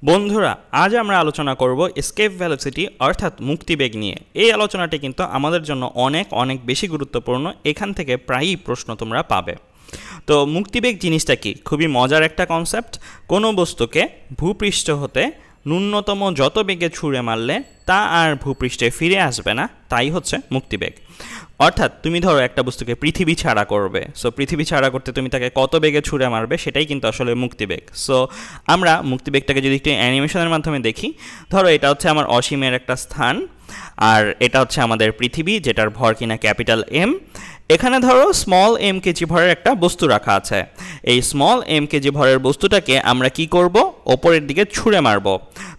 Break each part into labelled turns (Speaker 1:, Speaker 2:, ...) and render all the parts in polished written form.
Speaker 1: বন্ধুরা, আজ আমরা আলোচনা করব এস্কেপ ভেলোসিটি অর্থাৎ মুক্তিবেগ নিয়ে। এই আলোচনাটি কিন্তু আমাদের জন্য অনেক অনেক বেশি গুরুত্বপূর্ণ। এখান থেকে প্রায়ই প্রশ্ন তোমরা পাবে। তো মুক্তিবেগ জিনিসটা কি? খুবই মজার একটা কনসেপ্ট। কোনো বস্তুকে ভূপৃষ্ঠ হতে ন্যূনতম যত বেগে ছুঁড়ে মারলে তা আর ভূপৃষ্ঠে ফিরে আসবে না, তাই হচ্ছে মুক্তিবেগ। অর্থাৎ তুমি ধরো একটা বস্তুকে পৃথিবী ছাড়া করবে, সো পৃথিবী ছাড়া করতে তুমি তাকে কত বেগে ছুঁড়ে মারবে সেটাই কিন্তু আসলে মুক্তিবেগ। সো আমরা মুক্তিবেগটাকে যদি একটু অ্যানিমেশনের মাধ্যমে দেখি, ধরো এটা হচ্ছে আমার অসীমের একটা স্থান, আর এটা হচ্ছে আমাদের পৃথিবী যেটার ভর কিনা ক্যাপিটাল এম। এখানে ধরো স্মল এম কেজি ভরের একটা বস্তু রাখা আছে। এই স্মল এম কেজি ভরের বস্তুটাকে আমরা কি করব? ওপরের দিকে ছুঁড়ে মারব।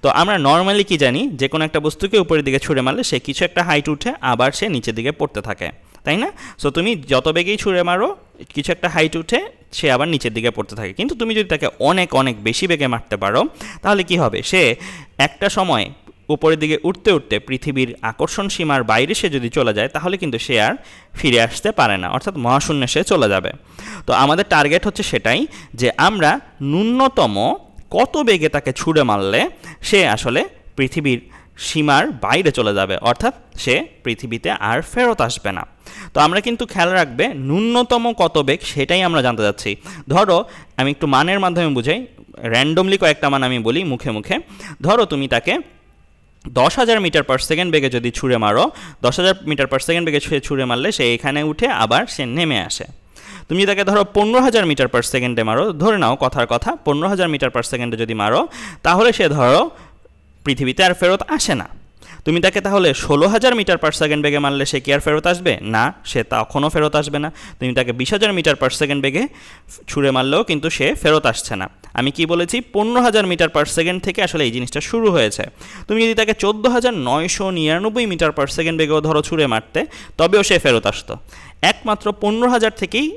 Speaker 1: তো আমরা নর্মালি কি জানি, যে কোনো একটা বস্তুকে উপরের দিকে ছুঁড়ে মারলে সে কিছু একটা হাইট উঠে আবার সে নিচের দিকে পড়তে থাকে, তাই না? সো তুমি যত বেগেই ছুঁড়ে মারো কিছু একটা হাইট উঠে সে আবার নিচের দিকে পড়তে থাকে। কিন্তু তুমি যদি তাকে অনেক অনেক বেশি বেগে মারতে পারো তাহলে কি হবে? সে একটা সময় উপরের দিকে উঠতে উঠতে পৃথিবীর আকর্ষণ সীমার বাইরে সে যদি চলে যায় তাহলে কিন্তু সে আর ফিরে আসতে পারে না, অর্থাৎ মহাশূন্যে সে চলে যাবে। তো আমাদের টার্গেট হচ্ছে সেটাই, যে আমরা ন্যূনতম কত বেগে তাকে ছুঁড়ে মারলে সে আসলে পৃথিবীর সীমার বাইরে চলে যাবে, অর্থাৎ সে পৃথিবীতে আর ফেরত আসবে না। তো আমরা কিন্তু খেয়াল রাখবে ন্যূনতম কত বেগ সেটাই আমরা জানতে যাচ্ছি। ধরো আমি একটু মানের মাধ্যমে বুঝাই, র্যান্ডমলি কয়েকটা মান আমি বলি মুখে মুখে। ধরো তুমি তাকে 10,000 মিটার পার সেকেন্ড বেগে যদি ছুঁড়ে মারো, 10,000 মিটার পার সেকেন্ড বেগে ছুঁড়ে মারলে সে এখানে উঠে আবার সে নেমে আসে। তুমি তাকে ধরো 15,000 মিটার পার সেকেন্ডে মারো, ধরে নাও কথার কথা 15,000 মিটার পার সেকেন্ডে যদি মারো তাহলে সে ধরো পৃথিবীতে আর ফেরত আসে না। তুমি তাকে তাহলে 16,000 মিটার পার সেকেন্ড বেগে মারলে সে কি আর ফেরত আসবে না? সে তখনও ফেরত আসবে না। তুমি তাকে 20,000 মিটার পার সেকেন্ড বেগে ছুঁড়ে মারলেও কিন্তু সে ফেরত আসছে না। আমি কি বলেছি? 15,000 মিটার পার সেকেন্ড থেকে আসলে এই জিনিসটা শুরু হয়েছে। তুমি যদি তাকে 14,999 মিটার পার সেকেন্ড বেগেও ধরো ছুঁড়ে মারতে, তবেও সে ফেরত আসতো। একমাত্র 15,000 থেকেই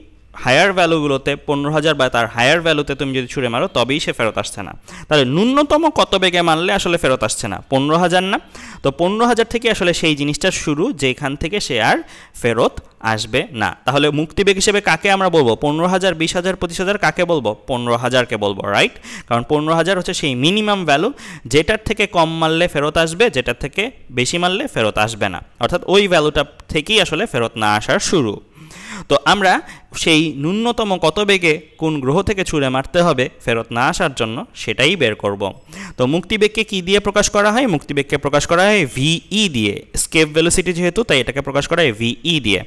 Speaker 1: হায়ার ভ্যালুগুলোতে, 15,000 বা তার হায়ার ভ্যালুতে তুমি যদি ছুঁড়ে মারো তবেই সে ফেরত আসছে না। তাহলে ন্যূনতম কত বেগে মারলে আসলে ফেরত আসছে না? 15,000 না? তো 15,000 থেকে আসলে সেই জিনিসটা শুরু, যেখান থেকে সে আর ফেরত আসবে না। তাহলে মুক্তিবেগ হিসেবে কাকে আমরা বলবো? 15,000, 20,000, 25,000 কাকে বলবো? 15,000কে বলবো, রাইট? কারণ 15,000 হচ্ছে সেই মিনিমাম ভ্যালু, যেটার থেকে কম মারলে ফেরত আসবে, যেটার থেকে বেশি মারলে ফেরত আসবে না। অর্থাৎ ওই ভ্যালুটা থেকেই আসলে ফেরত না আসার শুরু। তো আমরা সেই ন্যূনতম কত বেগে কোন গ্রহ থেকে ছুঁড়ে মারতে হবে ফেরত না আসার জন্য সেটাই বের করব। তো মুক্তিবেগকে কি দিয়ে প্রকাশ করা হয়? মুক্তিবেগকে প্রকাশ করা হয় ভিই দিয়ে। এস্কেপ ভেলোসিটি যেহেতু, তাই এটাকে প্রকাশ করা হয় ভিই দিয়ে।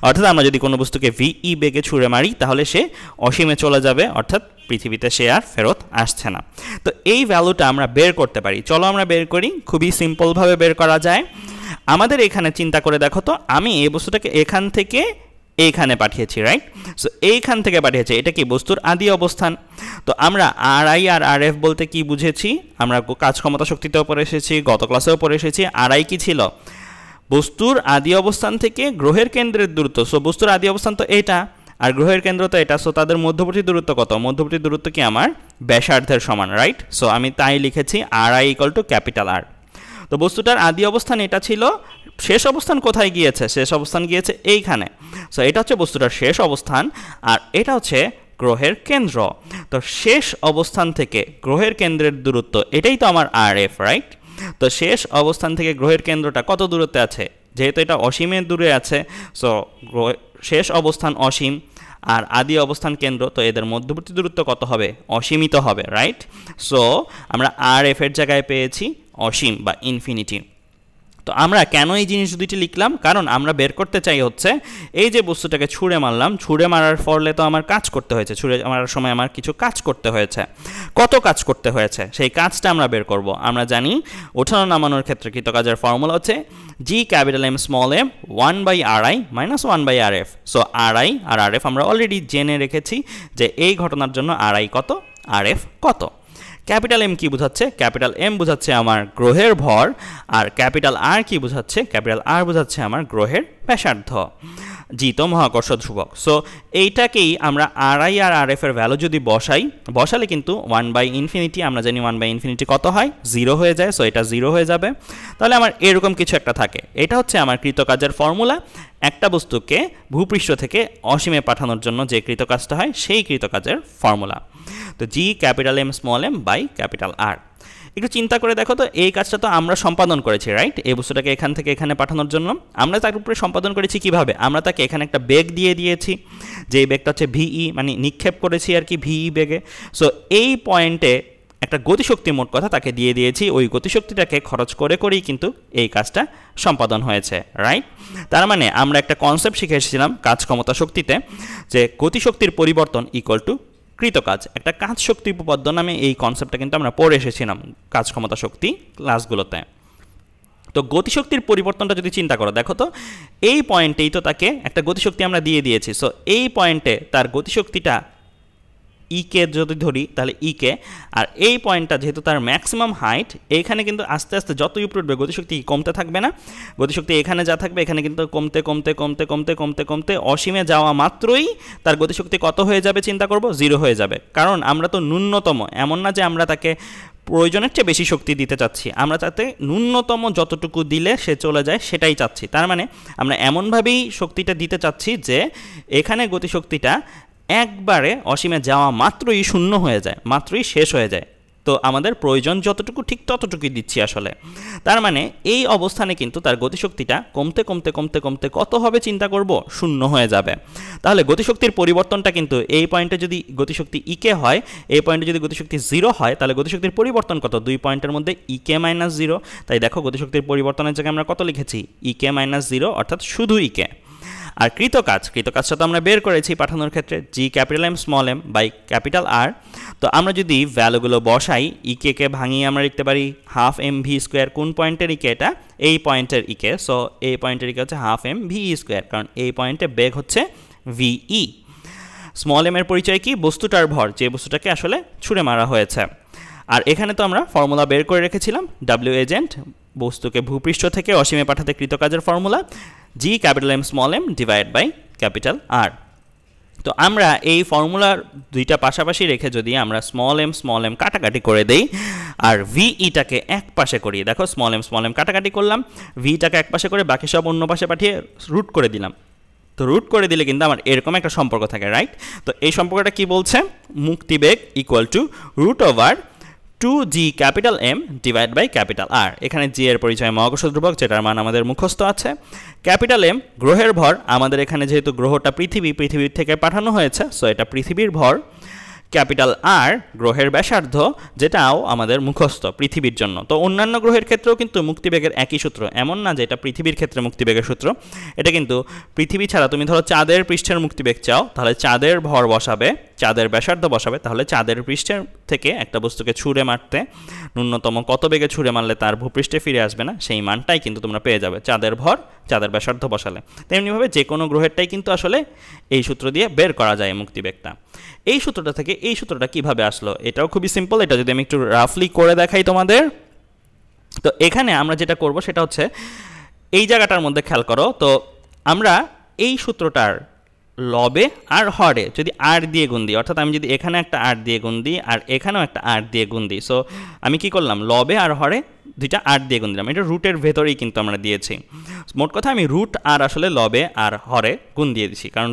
Speaker 1: অর্থাৎ আমরা যদি কোনো বস্তুকে ভিই বেগে ছুঁড়ে মারি তাহলে সে অসীমে চলে যাবে, অর্থাৎ পৃথিবীতে সে আর ফেরত আসছে না। তো এই ভ্যালুটা আমরা বের করতে পারি। চলো আমরা বের করি। খুবই সিম্পলভাবে বের করা যায়। আমাদের এখানে চিন্তা করে দেখো তো, আমি এই বস্তুটাকে এখান থেকে এইখানে পাঠিয়েছি, রাইট? সো এইখান থেকে পাঠিয়েছি, এটা কি বস্তুর আদি অবস্থান। তো আমরা আর আই আর আর এফ বলতে কি বুঝেছি? আমরা কাজ ক্ষমতা শক্তিতেও পড়ে এসেছি, গত ক্লাসেও পড়ে এসেছি। আর আই কি ছিল? বস্তুর আদি অবস্থান থেকে গ্রহের কেন্দ্রের দূরত্ব। সো বস্তুর আদি অবস্থান তো এটা, আর গ্রহের কেন্দ্র তো এটা। সো তাদের মধ্যবর্তী দূরত্ব কত? মধ্যবর্তী দূরত্ব কি আমার ব্যাসার্ধের সমান, রাইট? সো আমি তাই লিখেছি আর I equal to capital R. তো বস্তুটার আদি অবস্থান এটা ছিল, শেষ অবস্থান কোথায় গিয়েছে? শেষ অবস্থান গিয়েছে এইখানে। সো এটা হচ্ছে বস্তুটার শেষ অবস্থান, আর এটা হচ্ছে গ্রহের কেন্দ্র। তো শেষ অবস্থান থেকে গ্রহের কেন্দ্রের দূরত্ব, এটাই তো আমার আর এফ, রাইট? তো শেষ অবস্থান থেকে গ্রহের কেন্দ্রটা কত দূরত্বে আছে? যেহেতু এটা অসীমের দূরে আছে, সো শেষ অবস্থান অসীম আর আদি অবস্থান কেন্দ্র, তো এদের মধ্যবর্তী দূরত্ব কত হবে? অসীমিত হবে, রাইট? সো আমরা আর এফ এর জায়গায় পেয়েছি অসীম বা ইনফিনিটি। তো আমরা কেন এই জিনিস দুটি লিখলাম? কারণ আমরা বের করতে চাই হচ্ছে এই যে বস্তুটাকে ছুঁড়ে মারলাম, ছুঁড়ে মারার ফলে তো আমার কাজ করতে হয়েছে, ছুঁড়ে মারার সময় আমার কিছু কাজ করতে হয়েছে। কত কাজ করতে হয়েছে সেই কাজটা আমরা বের করব। আমরা জানি ওঠানো নামানোর ক্ষেত্রে কৃতকাজের ফর্মুলা হচ্ছে G capital M small M 1/ri minus 1/rf। So R I আর আর এফ আমরা অলরেডি জেনে রেখেছি যে এই ঘটনার জন্য আর আই কত, আর এফ কত। ক্যাপিটাল এম কি বোঝাচ্ছে? ক্যাপিটাল এম বোঝাচ্ছে আমার গ্রহের ভর, আর ক্যাপিটাল আর কি বোঝাচ্ছে? ক্যাপিটাল আর বোঝাচ্ছে আমার গ্রহের ব্যাসার্ধ, জিত মহাকর্ষ ধ্রুবক। সো এইটাকেই আমরা আর আই আর আর এফ এর ভ্যালু যদি বসালে কিন্তু 1/∞, আমরা জানি 1/∞ কত হয়? 0 হয়ে যায়। সো এটা 0 হয়ে যাবে। তাহলে আমার এরকম কিছু একটা থাকে। এটা হচ্ছে আমার কৃতকাজের ফর্মুলা। একটা বস্তুকে ভূপৃষ্ঠ থেকে অসীমে পাঠানোর জন্য যে কৃতকাজটা হয় সেই কৃতকাজের ফর্মুলা। তো G capital M small M by capital R. একটু চিন্তা করে দেখো তো, এই কাজটা তো আমরা সম্পাদন করেছি, রাইট? এই বস্তুটাকে এখান থেকে এখানে পাঠানোর জন্য আমরা তার উপরে সম্পাদন করেছি কিভাবে? আমরা তাকে এখানে একটা বেগ দিয়ে দিয়েছি, যে বেগটা হচ্ছে ভিই, মানে নিক্ষেপ করেছি আর কি ভিই বেগে। সো এই পয়েন্টে একটা গতিশক্তি মোট কথা তাকে দিয়ে দিয়েছি, ওই গতিশক্তিটাকে খরচ করে করেই কিন্তু এই কাজটা সম্পাদন হয়েছে, রাইট? তার মানে আমরা একটা কনসেপ্ট শিখে এসেছিলাম কাজ ক্ষমতা শক্তিতে, যে গতিশক্তির পরিবর্তন ইকুয়াল টু কৃতকাজ। একটা কাজ শক্তি উপপাদ্য নামে এই কনসেপ্টটা কিন্তু আমরা পড়ে এসেছিলাম কাজ ক্ষমতা শক্তি ক্লাসগুলোতে। তো গতিশক্তির পরিবর্তনটা যদি চিন্তা করো, দেখো তো এই পয়েন্টেই তো তাকে একটা গতিশক্তি আমরা দিয়ে দিয়েছি। সো এই পয়েন্টে তার গতিশক্তিটা ইকে যদি ধরি তাহলে ইকে, আর এই পয়েন্টটা যেহেতু তার ম্যাক্সিমাম হাইট, এইখানে কিন্তু আস্তে আস্তে যতই উপরে উঠবে গতিশক্তি কমতে থাকবে না, গতিশক্তি এখানে যা থাকবে এখানে কিন্তু কমতে কমতে কমতে কমতে কমতে কমতে অসীমে যাওয়া মাত্রই তার গতিশক্তি কত হয়ে যাবে চিন্তা করব, 0 হয়ে যাবে। কারণ আমরা তো ন্যূনতম, এমন না যে আমরা তাকে প্রয়োজনের চেয়ে বেশি শক্তি দিতে চাচ্ছি, আমরা তাতে ন্যূনতম যতটুকু দিলে সে চলে যায় সেটাই চাচ্ছি। তার মানে আমরা এমনভাবেই শক্তিটা দিতে চাচ্ছি যে এখানে গতিশক্তিটা একবারে অসীমে যাওয়া মাত্রই শূন্য হয়ে যায়, মাত্রই শেষ হয়ে যায়। তো আমাদের প্রয়োজন যতটুকু ঠিক ততটুকুই দিচ্ছি আসলে। তার মানে এই অবস্থানে কিন্তু তার গতিশক্তিটা কমতে কমতে কমতে কমতে কত হবে চিন্তা করব, শূন্য হয়ে যাবে। তাহলে গতিশক্তির পরিবর্তনটা কিন্তু এই পয়েন্টে যদি গতিশক্তি ইকে হয়, এই পয়েন্টে যদি গতিশক্তি 0 হয়, তাহলে গতিশক্তির পরিবর্তন কত, 2 পয়েন্টের মধ্যে ইকে মাইনাস 0। তাই দেখো গতিশক্তির পরিবর্তনের জায়গায় আমরা কত লিখেছি, ইকে মাইনাস 0, অর্থাৎ শুধু ইকে। আর কৃতকাজটা তো আমরা বের করেছি পাঠানোর ক্ষেত্রে, G capital M small M by capital R. তো আমরা যদি ভ্যালুগুলো বসাই, ইকে ভাঙিয়ে আমরা লিখতে পারি হাফ এম ভি স্কোয়ার। কোন পয়েন্টের ইকে এটা? এই পয়েন্টের ইকে। সো এই পয়েন্টের ইকে হচ্ছে হাফ এম ভি স্কোয়ার, কারণ এই পয়েন্টে বেগ হচ্ছে ভিই। স্মল এম এর পরিচয় কি? বস্তুটার ভর, যে বস্তুটাকে আসলে ছুঁড়ে মারা হয়েছে। আর এখানে তো আমরা ফর্মুলা বের করে রেখেছিলাম, ডাব্লিউ এজেন্ট, বস্তুকে ভূপৃষ্ঠ থেকে অসীমে পাঠাতে কৃতকাজের formula, G capital M small m divide by capital R. তো আমরা এই ফর্মুলার দুইটা পাশাপাশি রেখে যদি আমরা স্মল এম কাটাকাটি করে দেই আর ভিইটাকে এক পাশে করি, দেখো স্মল এম কাটাকাটি করলাম, ভিটাকে এক পাশে করে বাকি সব অন্য পাশে পাঠিয়ে রুট করে দিলাম। তো রুট করে দিলে কিন্তু আমার এরকম একটা সম্পর্ক থাকে, রাইট? তো এই সম্পর্কটা কি বলছে? মুক্তিবেগ equal to root over 2g capital M divide by capital R. এখানে জি এর পরিচয় মহাকর্ষ ধ্রুবক, যেটার মান আমাদের মুখস্থ আছে। ক্যাপিটাল এম গ্রহের ভর, আমাদের এখানে যেহেতু গ্রহটা পৃথিবীর থেকে পাঠানো হয়েছে, সো এটা পৃথিবীর ভর। ক্যাপিটাল আর গ্রহের ব্যাসার্ধ, যেটাও আমাদের মুখস্থ পৃথিবীর জন্য। তো অন্যান্য গ্রহের ক্ষেত্রেও কিন্তু মুক্তিবেগের একই সূত্র, এমন না যে এটা পৃথিবীর ক্ষেত্রে মুক্তিবেগের সূত্র। এটা কিন্তু পৃথিবী ছাড়া, তুমি ধরো চাঁদের পৃষ্ঠের মুক্তিবেগ চাও, তাহলে চাঁদের ভর বসাবে, চাঁদের ব্যাসার্ধ বসাবে, তাহলে চাঁদের পৃষ্ঠের থেকে একটা বস্তুকে ছুঁড়ে মারতে ন্যূনতম কত বেগে ছুঁড়ে মারলে তার ভূপৃষ্ঠে ফিরে আসবে না, সেই মানটাই কিন্তু তোমরা পেয়ে যাবে চাঁদের ভর চাঁদের ব্যাসার্ধ বসালে। তেমনিভাবে যে কোনো গ্রহেরটাই কিন্তু আসলে এই সূত্র দিয়ে বের করা যায় মুক্তিবেগটা। এই সূত্রটা থেকে এই সূত্রটা কিভাবে আসলো, এটাও খুবই সিম্পল। এটা যদি আমি একটু রাফলি করে দেখাই তোমাদের, তো এখানে আমরা যেটা করব সেটা হচ্ছে এই জায়গাটার মধ্যে খেয়াল করো। তো আমরা এই সূত্রটার লবে আর হরে যদি আর দিয়ে গুণ দিই, অর্থাৎ আমি যদি এখানে একটা আর দিয়ে গুণ দিই আর এখানেও একটা আর দিয়ে গুণ দিই, সো আমি কি করলাম, লবে আর হরে দুইটা আর দিয়ে গুণ দিলাম। এটা রুটের ভেতরেই কিন্তু আমরা দিয়েছি। মোট কথা আমি রুট আর আসলে লবে আর হরে গুণ দিয়ে দিচ্ছি, কারণ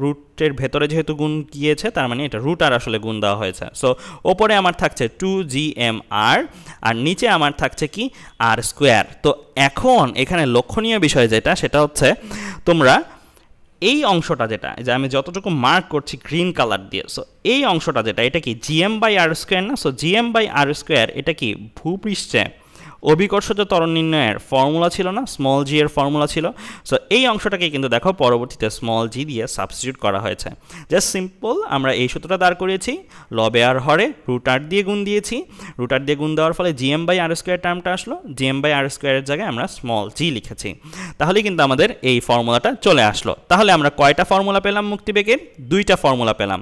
Speaker 1: রুটের ভেতরে যেহেতু গুণ গিয়েছে, তার মানে এটা রুট আর আসলে গুণ দেওয়া হয়েছে। সো ওপরে আমার থাকছে 2gm আর, আর নিচে আমার থাকছে কি আর স্কোয়ার। তো এখন এখানে লক্ষণীয় বিষয় যেটা, সেটা হচ্ছে তোমরা এই অংশটা যেটা, যে আমি যতটুকু মার্ক করছি গ্রিন কালার দিয়ে, সো এই অংশটা যেটা, এটা কি জিএম বাই আর স্কোয়ার না? So GM by R square এটা কি ভূপৃষ্ঠে অভিকর্ষজ ত্বরণ নির্ণয়ের ফর্মুলা ছিল না, স্মল জি এর ফর্মুলা ছিল। সো এই অংশটাকে কিন্তু দেখো পরবর্তীতে স্মল জি দিয়ে সাবস্টিটিউট করা হয়েছে। জাস্ট সিম্পল আমরা এই সূত্রটা দাঁড় করিয়েছি, লবে আর হরে রুট আর দিয়ে গুণ দিয়েছি, রুট আর দিয়ে গুণ দেওয়ার ফলে জিএম বাই আর স্কোয়ার টার্মটা আসলো, জিএম বাই আর স্কোয়ারের জায়গায় আমরা স্মল জি লিখেছি, তাহলে কিন্তু আমাদের এই ফর্মুলাটা চলে আসলো। তাহলে আমরা কয়টা ফর্মুলা পেলাম মুক্তিবেগের? দুইটা ফর্মুলা পেলাম।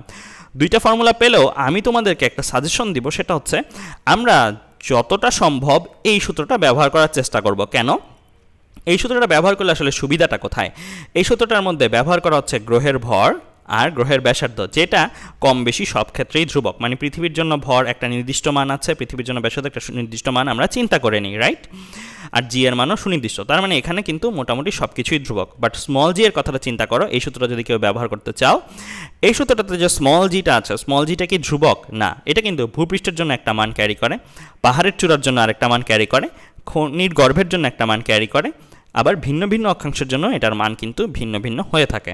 Speaker 1: দুইটা ফর্মুলা পেলেও আমি তোমাদেরকে একটা সাজেশন দিব, সেটা হচ্ছে আমরা যতটা সম্ভব এই সূত্রটা ব্যবহার করার চেষ্টা করব। কেন? এই সূত্রটা ব্যবহার করলে আসলে সুবিধাটা কোথায়? এই সূত্রটার মধ্যে ব্যবহার করা হচ্ছে গ্রহের ভর আর গ্রহের ব্যাসার্ধ, যেটা কম বেশি সব ক্ষেত্রেই ধ্রুবক। মানে পৃথিবীর জন্য ভর একটা নির্দিষ্ট মান আছে, পৃথিবীর জন্য ব্যাসার্ধ একটা নির্দিষ্ট মান আমরা চিন্তা করে নিই, রাইট? আর জি এর মানও সুনির্দিষ্ট। তার মানে এখানে কিন্তু মোটামুটি সব কিছুই ধ্রুবক। বাট স্মল জি এর কথাটা চিন্তা করো, এই সূত্রটা যদি কেউ ব্যবহার করতে চাও, এই সূত্রটাতে যে স্মল জিটা আছে, স্মল জিটা কি ধ্রুবক? না, এটা কিন্তু ভূপৃষ্ঠের জন্য একটা মান ক্যারি করে, পাহাড়ের চূড়ার জন্য আরেকটা মান ক্যারি করে, খনির গর্ভের জন্য একটা মান ক্যারি করে, আবার ভিন্ন ভিন্ন অক্ষাংশের জন্য এটার মান কিন্তু ভিন্ন ভিন্ন হয়ে থাকে।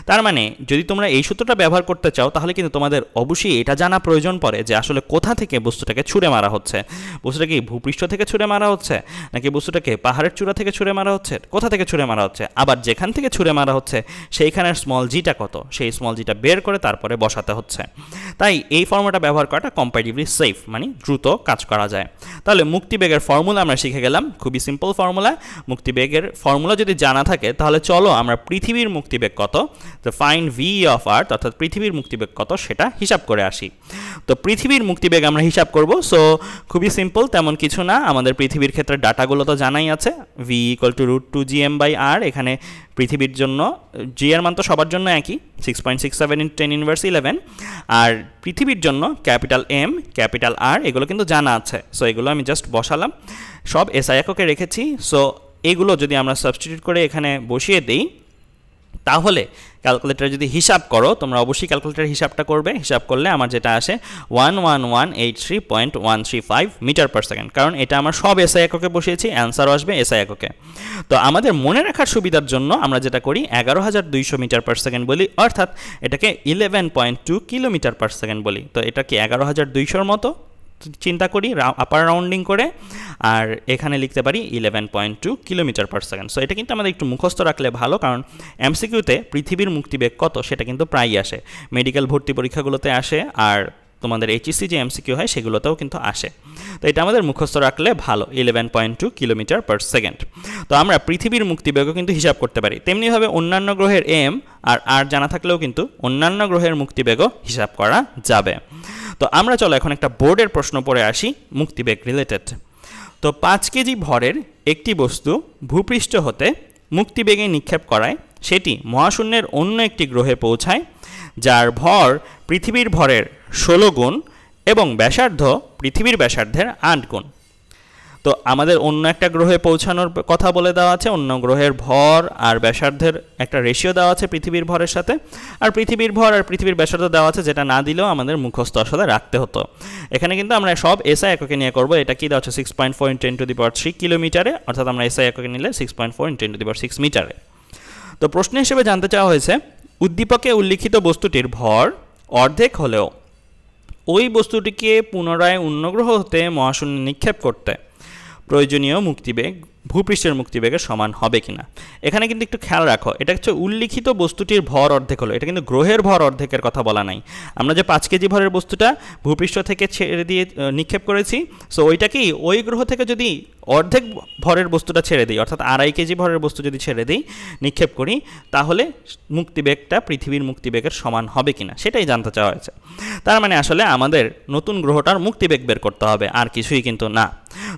Speaker 1: তার মানে যদি তোমরা এই সূত্রটা ব্যবহার করতে চাও, তাহলে কিন্তু তোমাদের অবশ্যই এটা জানা প্রয়োজন পড়ে যে আসলে কোথা থেকে বস্তুটাকে ছুঁড়ে মারা হচ্ছে। বস্তুটা কি ভূপৃষ্ঠ থেকে ছুঁড়ে মারা হচ্ছে, নাকি বস্তুটাকে পাহাড়ের চূড়া থেকে ছুঁড়ে মারা হচ্ছে, কোথা থেকে ছুঁড়ে মারা হচ্ছে, আবার যেখান থেকে ছুঁড়ে মারা হচ্ছে সেইখানের স্মল জিটা কত, সেই স্মল জিটা বের করে তারপরে বসাতে হচ্ছে। তাই এই ফর্মুলাটা ব্যবহার করাটা কম্পারেটিভলি সেফ, মানে দ্রুত কাজ করা যায়। তাহলে মুক্তিবেগের ফর্মুলা আমরা শিখে গেলাম, খুবই সিম্পল ফর্মুলা। মুক্তিবেগের ফর্মুলা যদি জানা থাকে, তাহলে চলো আমরা পৃথিবীর মুক্তিবেগ কত, তো ফাইন্ড ভি অফ আর্থ, অর্থাৎ পৃথিবীর মুক্তিবেগ কত সেটা হিসাব করে আসি। তো পৃথিবীর মুক্তিবেগ আমরা হিসাব করব। সো খুবই সিম্পল, তেমন কিছু না। আমাদের পৃথিবীর ক্ষেত্রে ডাটাগুলো তো জানাই আছে, ভি ইকুয়াল টু √2gm/r। এখানে পৃথিবীর জন্য জি এর মান তো সবার জন্য একই, 6.67 × 10⁻11। আর পৃথিবীর জন্য ক্যাপিটাল এম ক্যাপিটাল আর এগুলো কিন্তু জানা আছে। সো এগুলো আমি জাস্ট বসালাম, সব এসআই এককে রেখেছি। সো এগুলো যদি আমরা সাবস্টিটিউট করে এখানে বসিয়ে দিই, তাহলে ক্যালকুলেটরে যদি হিসাব করো, তোমরা অবশ্যই ক্যালকুলেটরের হিসাবটা করবে। হিসাব করলে আমার যেটা আসে 11183.135 মিটার/সেকেন্ড, কারণ এটা আমার সব এসআই এককে বসিয়েছি, অ্যান্সারও আসবে এসআই এককে। তো আমাদের মনে রাখার সুবিধার জন্য আমরা যেটা করি 11200 মিটার/সেকেন্ড বলি, অর্থাৎ এটাকে 11.2 কিলোমিটার/সেকেন্ড বলি। তো এটা কি 11200-র মতো চিন্তা করি আপার রাউন্ডিং করে, আর এখানে লিখতে পারি 11.2 কিলোমিটার/সেকেন্ড। সো এটা কিন্তু আমাদের একটু মুখস্থ রাখলে ভালো, কারণ এমসিকিউতে পৃথিবীর মুক্তিবেগ কত সেটা কিন্তু প্রায়ই আসে, মেডিকেল ভর্তি পরীক্ষাগুলোতে আসে, আর তোমাদের এইচএসসি যে এমসিকিউ হয় সেগুলোতেও কিন্তু আসে। তো এটা আমাদের মুখস্থ রাখলে ভালো, 11.2 কিলোমিটার/সেকেন্ড। তো আমরা পৃথিবীর মুক্তিবেগও কিন্তু হিসাব করতে পারি। তেমনিভাবে অন্যান্য গ্রহের এম আর আর জানা থাকলেও কিন্তু অন্যান্য গ্রহের মুক্তিবেগও হিসাব করা যাবে। তো আমরা চলো এখন একটা বোর্ডের প্রশ্ন পড়ে আসি মুক্তিবেগ রিলেটেড। তো 5 কেজি ভরের একটি বস্তু ভূপৃষ্ঠ হতে মুক্তিবেগে নিক্ষেপ করায় সেটি মহাশূন্যের অন্য একটি গ্রহে পৌঁছায়, যার ভর পৃথিবীর ভরের 16 গুণ এবং ব্যাসার্ধ পৃথিবীর ব্যাসার্ধের 8 গুণ। তো আমাদের অন্য একটা গ্রহে পৌঁছানোর কথা বলে দেওয়া আছে, অন্য গ্রহের ভর আর ব্যাসার্ধের একটা রেশিও দেওয়া আছে পৃথিবীর ভরের সাথে, আর পৃথিবীর ভর আর পৃথিবীর ব্যাসার্ধ দেওয়া আছে, যেটা না দিলেও আমাদের মুখস্থ আসলে রাখতে হতো। এখানে কিন্তু আমরা সব এসআই এককে নিয়ে করব। এটা কি দেওয়া আছে 6.4 × 10⁻³ কিলোমিটারে, অর্থাৎ আমরা এসআই এককে নিলে 6.4 × 10⁻6 মিটারে। তো প্রশ্ন হিসেবে জানতে চাওয়া হয়েছে, উদ্দীপকে উল্লিখিত বস্তুটির ভর অর্ধেক হলেও ওই বস্তুটিকে পুনরায় অন্য গ্রহ হতে মহাশূন্যে নিক্ষেপ করতে প্রয়োজনীয় মুক্তিবেগ ভূপৃষ্ঠের মুক্তিবেগের সমান হবে কিনা। এখানে কিন্তু একটু খেয়াল রাখো, এটা হচ্ছে উল্লিখিত বস্তুটির ভর অর্ধেক হলো, এটা কিন্তু গ্রহের ভর অর্ধেকের কথা বলা নাই। আমরা যে 5 কেজি ভরের বস্তুটা ভূপৃষ্ঠ থেকে ছেড়ে দিয়ে নিক্ষেপ করেছি, সো ওইটাকেই ওই গ্রহ থেকে যদি অর্ধেক ভরের বস্তুটা ছেড়ে দিই, অর্থাৎ 2.5 কেজি ভরের বস্তু যদি ছেড়ে দিই, নিক্ষেপ করি, তাহলে মুক্তিবেগটা পৃথিবীর মুক্তিবেগের সমান হবে কিনা সেটাই জানতে চাওয়া হয়েছে। তার মানে আসলে আমাদের নতুন গ্রহটার মুক্তিবেগ বের করতে হবে, আর কিছুই কিন্তু না।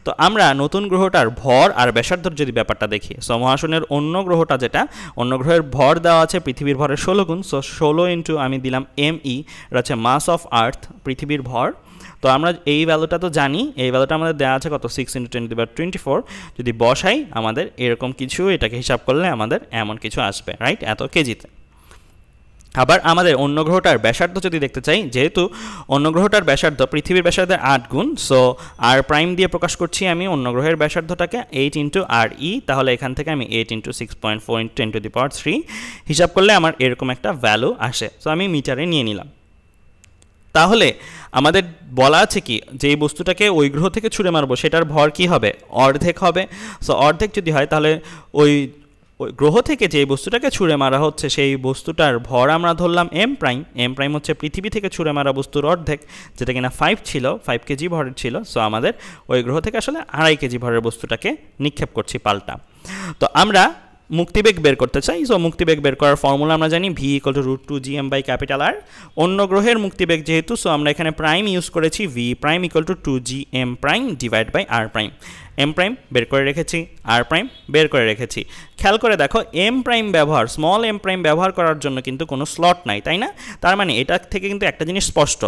Speaker 1: তো আমরা নতুন গ্রহটার ভর আর ব্যাসার্ধর যদি ব্যাপারটা দেখি, সো মহাশূন্যের অন্য গ্রহটা যেটা, অন্য গ্রহের ভর দেওয়া আছে পৃথিবীর ভরের 16 গুণ। সো 16 ইন্টু আমি দিলাম ME, এটা হচ্ছে মাস অফ আর্থ, পৃথিবীর ভর। তো আমরা এই ভ্যালুটা তো জানি, এই ভ্যালুটা আমাদের দেওয়া আছে কত, 6 × 10⁻24। যদি বসাই আমাদের এরকম কিছু, এটাকে হিসাব করলে আমাদের এমন কিছু আসবে, রাইট, এত কেজিতে। আবার আমাদের অন্য গ্রহটার ব্যাসার্ধ যদি দেখতে চাই, যেহেতু অন্য গ্রহটার ব্যাসার্ধ পৃথিবীর ব্যাসার্ধের 8 গুণ, সো r' দিয়ে প্রকাশ করছি আমি অন্য গ্রহের ব্যাসার্ধটাকে 8 × RE। তাহলে এখান থেকে আমি 8 × 6.4 × 10⁻³ হিসাব করলে আমার এরকম একটা ভ্যালু আসে। সো আমি মিটারে নিয়ে নিলাম। তাহলে আমাদের বলা আছে কি, যে বস্তুটাকে ওই গ্রহ থেকে ছুঁড়ে মারবো সেটার ভর কি হবে, অর্ধেক হবে। সো অর্ধেক যদি হয়, তাহলে ওই গ্রহ থেকে যে বস্তুটাকে ছুঁড়ে মারা হচ্ছে সেই বস্তুটার ভর আমরা ধরলাম M'। হচ্ছে পৃথিবী থেকে ছুঁড়ে মারা বস্তুর অর্ধেক, যেটা কিনা 5 ছিল, 5 কেজি ভরের ছিল। সো আমাদের ওই গ্রহ থেকে আসলে 2.5 কেজি ভরের বস্তুটাকে নিক্ষেপ করছি পাল্টা। তো আমরা মুক্তিবেগ বের করতে চাই। সো মুক্তিবেগ বের করার ফর্মুলা আমরা জানি, V = √2gm/R। অন্য গ্রহের মুক্তিবেগ যেহেতু, সো আমরা এখানে প্রাইম ইউজ করেছি, V' = 2gm' / R'। M prime বের করে রেখেছি, আর প্রাইম বের করে রেখেছি। খেয়াল করে দেখো এম প্রাইম ব্যবহার, স্মল এম প্রাইম ব্যবহার করার জন্য কিন্তু কোনো স্লট নাই, তাই না? তার মানে এটা থেকে কিন্তু একটা জিনিস স্পষ্ট,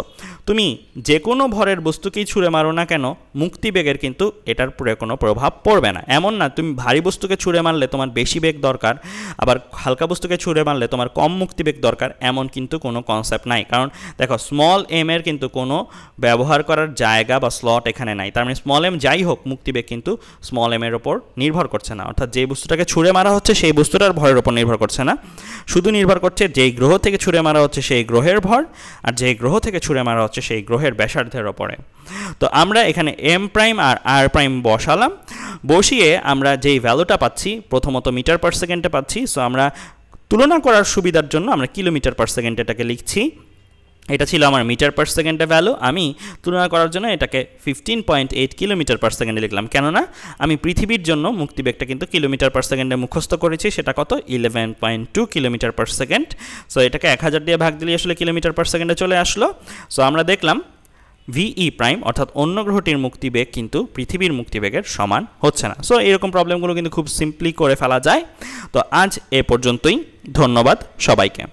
Speaker 1: তুমি যে কোনো ভরের বস্তুকেই ছুঁড়ে মারো না কেন মুক্তিবেগের কিন্তু এটার পুরো কোনো প্রভাব পড়বে না। এমন না তুমি ভারী বস্তুকে ছুঁড়ে মারলে তোমার বেশি বেগ দরকার, আবার হালকা বস্তুকে ছুঁড়ে মারলে তোমার কম মুক্তিবেগ দরকার, এমন কিন্তু কোনো কনসেপ্ট নাই। কারণ দেখো স্মল এম এর কিন্তু কোনো ব্যবহার করার জায়গা বা স্লট এখানে নাই। তার মানে স্মল এম যাই হোক মুক্তিবেগ কিন্তু স্মল এম এর ওপর নির্ভর করছে না, অর্থাৎ যে বস্তুটাকে ছুঁড়ে মারা হচ্ছে সেই বস্তুটার ভরের ওপর নির্ভর করছে না, শুধু নির্ভর করছে যেই গ্রহ থেকে ছুঁড়ে মারা হচ্ছে সেই গ্রহের ভর, আর যেই গ্রহ থেকে ছুঁড়ে মারা হচ্ছে সেই গ্রহের ব্যাসার্ধের ওপরে। তো আমরা এখানে এম প্রাইম আর আর প্রাইম বসালাম, বসিয়ে আমরা যেই ভ্যালুটা পাচ্ছি প্রথমত মিটার পার সেকেন্ডে পাচ্ছি। সো আমরা তুলনা করার সুবিধার জন্য আমরা কিলোমিটার পার সেকেন্ড এটাকে লিখছি। এটা ছিল আমার মিটার পার সেকেন্ডে ভ্যালু, আমি তুলনা করার জন্য এটাকে 15.8 কিলোমিটার পার সেকেন্ডে লিখলাম, কেননা আমি পৃথিবীর জন্য মুক্তিবেগটা কিন্তু কিলোমিটার পার সেকেন্ডে মুখস্থ করেছি, সেটা কত 11.2 কিলোমিটার পার সেকেন্ড। সো এটাকে 1000 দিয়ে ভাগ দিলে আসলে কিলোমিটার পার সেকেন্ডে চলে আসলো। সো আমরা দেখলাম ভিই প্রাইম অর্থাৎ অন্য গ্রহটির মুক্তিবেগ কিন্তু পৃথিবীর মুক্তিবেগের সমান হচ্ছে না। সো এরকম প্রবলেমগুলো কিন্তু খুব সিম্পলি করে ফেলা যায়। তো আজ এ পর্যন্তই, ধন্যবাদ সবাইকে।